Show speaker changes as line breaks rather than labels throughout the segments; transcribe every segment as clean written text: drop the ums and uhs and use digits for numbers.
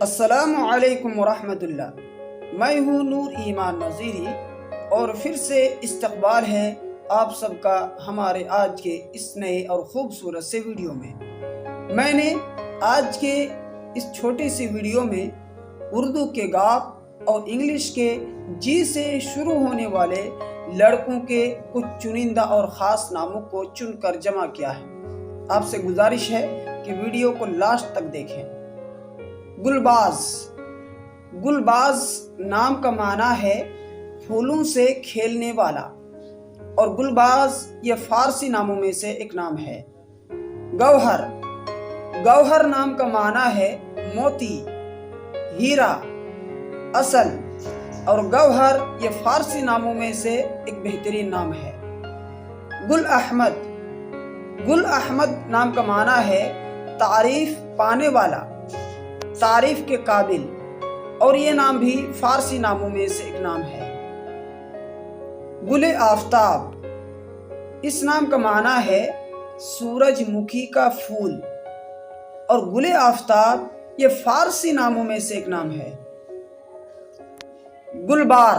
السلام علیکم ورحمۃ اللہ۔ میں ہوں نور ایمان نذیری اور پھر سے استقبال ہے آپ سب کا ہمارے آج کے اس نئے اور خوبصورت سے ویڈیو میں۔ میں نے آج کے اس چھوٹی سی ویڈیو میں اردو کے گاپ اور انگلش کے جی سے شروع ہونے والے لڑکوں کے کچھ چنندہ اور خاص ناموں کو چن کر جمع کیا ہے۔ آپ سے گزارش ہے کہ ویڈیو کو لاسٹ تک دیکھیں۔ گلباز۔ گلباز نام کا معنی ہے پھولوں سے کھیلنے والا، اور گلباز یہ فارسی ناموں میں سے ایک نام ہے۔ گوہر۔ گوہر نام کا معنی ہے موتی، ہیرا، اصل، اور گوہر یہ فارسی ناموں میں سے ایک بہترین نام ہے۔ گل احمد۔ گل احمد نام کا معنی ہے تعریف پانے والا، تعریف کے قابل، اور یہ نام بھی فارسی ناموں میں سے ایک نام ہے۔ گل آفتاب۔ اس نام کا معنی ہے سورج مکھی کا پھول، اور گل آفتاب یہ فارسی ناموں میں سے ایک نام ہے۔ گلبار۔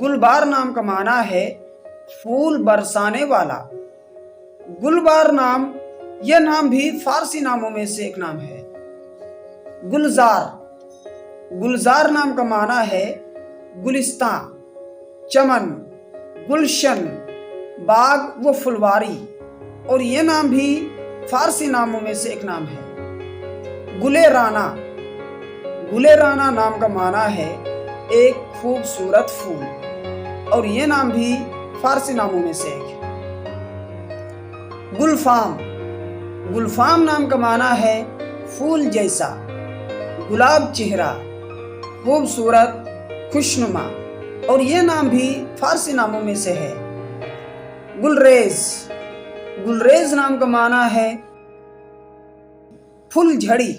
گلبار نام کا معنی ہے پھول برسانے والا، گلبار نام یہ نام بھی فارسی ناموں میں سے ایک نام ہے۔ گلزار۔ گلزار نام کا معنی ہے گلستان، چمن، گلشن، باغ و پھلواری، اور یہ نام بھی فارسی ناموں میں سے ایک نام ہے۔ گل رانا۔ گل رانا نام کا معنی ہے ایک خوبصورت پھول، اور یہ نام بھی فارسی ناموں میں سے ایک ہے۔ گلفام۔ گلفام نام کا معنی ہے پھول جیسا، گلاب چہرہ، خوبصورت، خوشنما، اور یہ نام بھی فارسی ناموں میں سے ہے۔ گلریز۔ گلریز نام کا معنی ہے پھول جھڑی،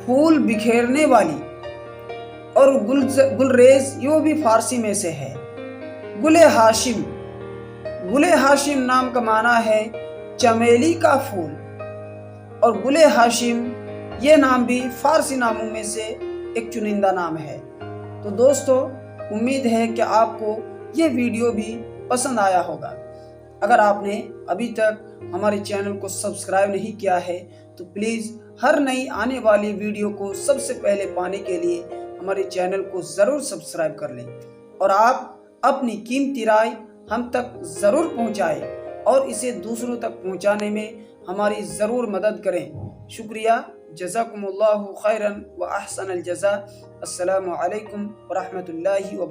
پھول بکھیرنے والی، اور گلریز یہ بھی فارسی میں سے ہے۔ گل ہاشم۔ گل ہاشم نام کا معنی ہے چمیلی کا پھول، اور گل ہاشم یہ نام بھی فارسی ناموں میں سے ایک چنندہ نام ہے۔ تو دوستو، امید ہے کہ آپ کو یہ ویڈیو بھی پسند آیا ہوگا۔ اگر آپ نے ابھی تک ہمارے چینل کو سبسکرائب نہیں کیا ہے تو پلیز ہر نئی آنے والی ویڈیو کو سب سے پہلے پانے کے لیے ہمارے چینل کو ضرور سبسکرائب کر لیں، اور آپ اپنی قیمتی رائے ہم تک ضرور پہنچائیں اور اسے دوسروں تک پہنچانے میں ہماری ضرور مدد کریں۔ شکریہ۔ جزاکم اللہ خیرا و احسن الجزاء۔ السلام علیکم ورحمۃ اللہ وبرکاتہ۔